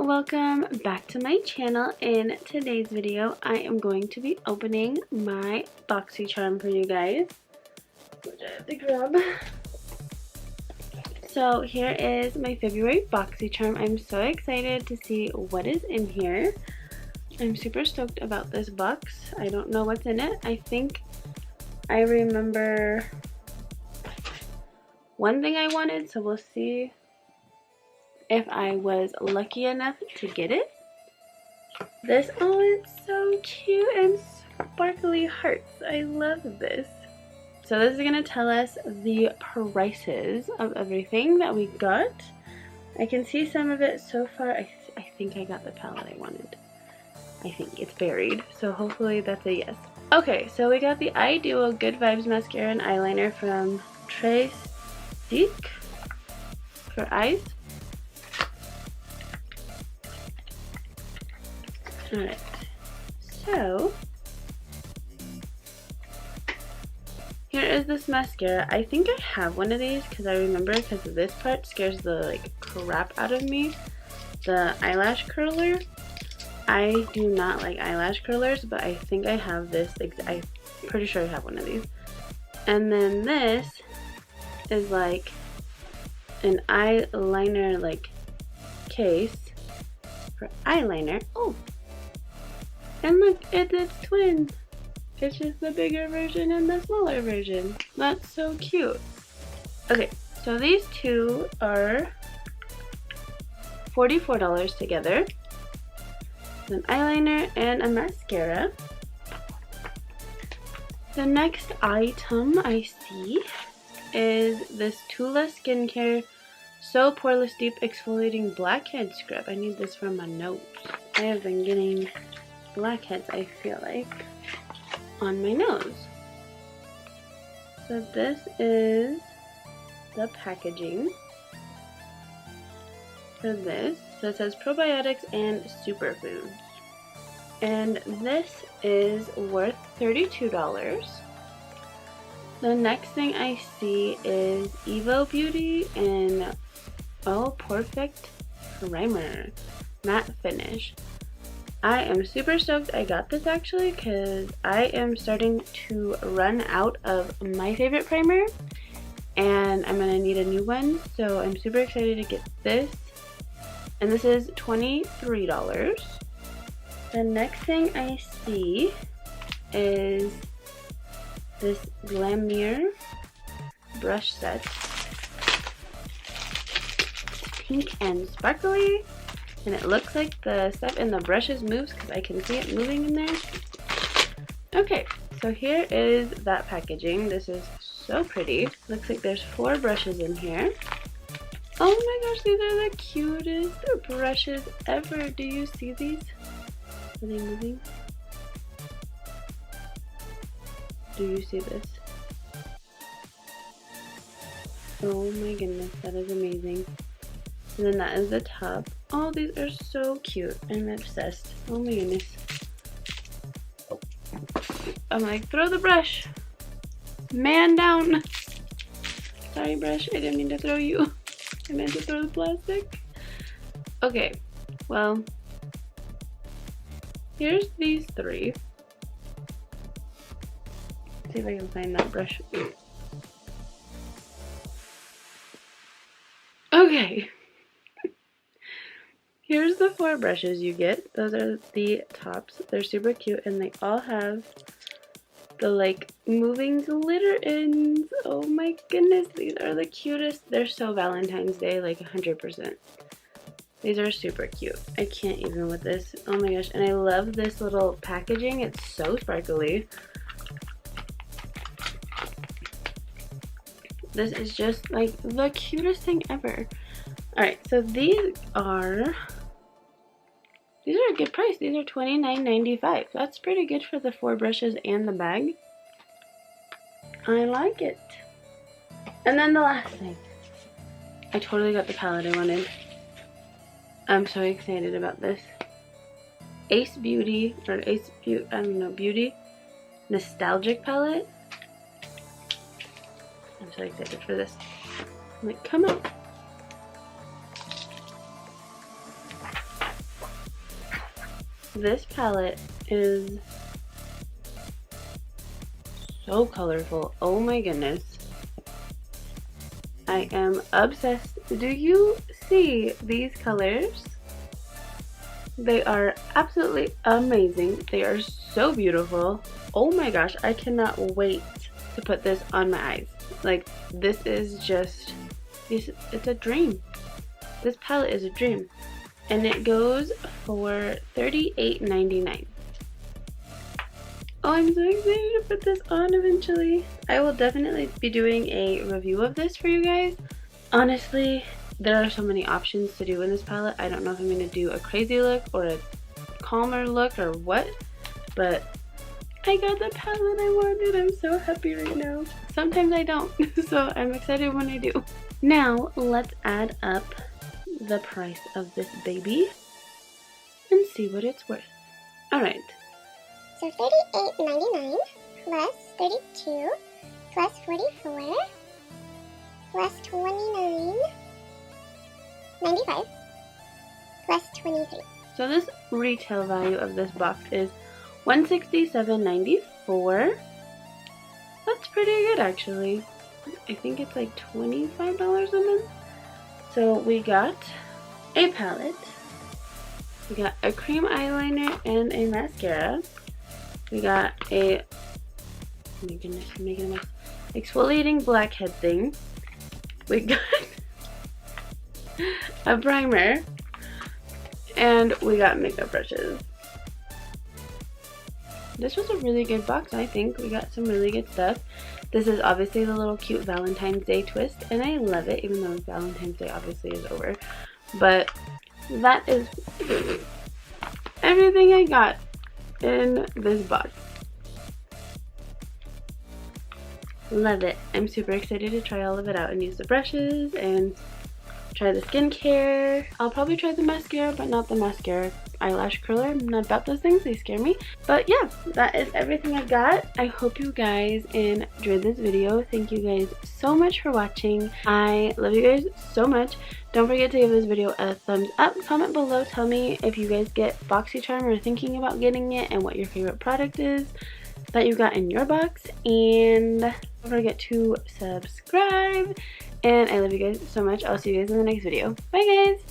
welcome back to my channel. In today's video I am going to be opening my Boxy charm for you guys, which I have to grab. So here is my February Boxy charm. I'm so excited to see what is in here. I'm super stoked about this box. I don't know what's in it. I think I remember one thing I wanted, so we'll see if I was lucky enough to get it. This, oh, it's so cute and sparkly hearts. I love this. So this is going to tell us the prices of everything that we got. I can see some of it so far. I think I got the palette I wanted. I think it's buried, so hopefully that's a yes. Okay, so we got the Eye Duo Good Vibes Mascara and Eyeliner from Tik for eyes. Alright, so here is this mascara. I think I have one of these because I remember, because this part scares the crap out of me. The eyelash curler. I do not like eyelash curlers, but I think I have this. I'm pretty sure I have one of these. And then this is like an eyeliner case for eyeliner. Oh! And look, it's twins. It's just the bigger version and the smaller version. That's so cute. Okay, so these two are $44 together. An eyeliner and a mascara. The next item I see is this Tula Skincare So Poreless Deep Exfoliating Blackhead Scrub. I need this for my nose. I have been getting blackheads, I feel like, on my nose. So this is the packaging for this. So it says probiotics and superfoods. And this is worth $32. The next thing I see is Evo Beauty and Oh Perfect Primer Matte Finish. I am super stoked I got this actually, because I am starting to run out of my favorite primer and I'm gonna need a new one, so I'm super excited to get this. And this is $23. The next thing I see is this Glamour brush set. It's pink and sparkly. And it looks like the stuff in the brushes moves because I can see it moving in there. Okay, so here is that packaging. This is so pretty. Looks like there's 4 brushes in here. Oh my gosh, these are the cutest brushes ever. Do you see these? Are they moving? Do you see this? Oh my goodness, that is amazing. And then that is the top. Oh, these are so cute. I'm obsessed. Oh my goodness. I'm like, throw the brush. Man down. Sorry, brush. I didn't mean to throw you. I meant to throw the plastic. Okay, well, here's these 3. Let's see if I can find that brush. Okay. Here's the 4 brushes you get. Those are the tops. They're super cute and they all have the moving glitter ends. Oh my goodness, these are the cutest. They're so Valentine's Day, 100%. These are super cute. I can't even with this. Oh my gosh, and I love this little packaging. It's so sparkly. This is just the cutest thing ever. Alright, so these are a good price. These are $29.95. That's pretty good for the 4 brushes and the bag. I like it. And then the last thing. I totally got the palette I wanted. I'm so excited about this. Ace Beauty, or Ace Beauty, I don't know, Beauty Nostalgic Palette. I'm so excited for this. I'm like, come on. This palette is so colorful. Oh my goodness. I am obsessed. Do you see these colors? They are absolutely amazing. They are so beautiful. Oh my gosh, I cannot wait to put this on my eyes. Like, this is just, it's a dream. This palette is a dream. And it goes for $38.99. Oh, I'm so excited to put this on eventually. I will definitely be doing a review of this for you guys. Honestly, there are so many options to do in this palette. I don't know if I'm going to do a crazy look or a calmer look or what, but I got the palette I wanted. I'm so happy right now. Sometimes I don't, so I'm excited when I do. Now, let's add up the price of this baby and see what it's worth. Alright. So $38.99 plus $32 plus $44 plus $29.95 plus $23. So this retail value of this box is $167.94. That's pretty good actually. I think it's like $25 a month. So we got a palette, we got a cream eyeliner and a mascara, we got a, oh my goodness, I'm making a mess, exfoliating blackhead thing, we got a primer, and we got makeup brushes. This was a really good box, I think. We got some really good stuff. This is obviously the little cute Valentine's Day twist, and I love it, even though Valentine's Day obviously is over. But that is everything I got in this box. Love it. I'm super excited to try all of it out and use the brushes and try the skincare. I'll probably try the mascara, but not the mascara eyelash curler. I'm not about those things, they scare me. But yeah, that is everything I got. I hope you guys enjoyed this video. Thank you guys so much for watching. I love you guys so much. Don't forget to give this video a thumbs up. Comment below, tell me if you guys get BoxyCharm or thinking about getting it and what your favorite product is that you got in your box. And don't forget to subscribe. And I love you guys so much. I'll see you guys in the next video. Bye guys!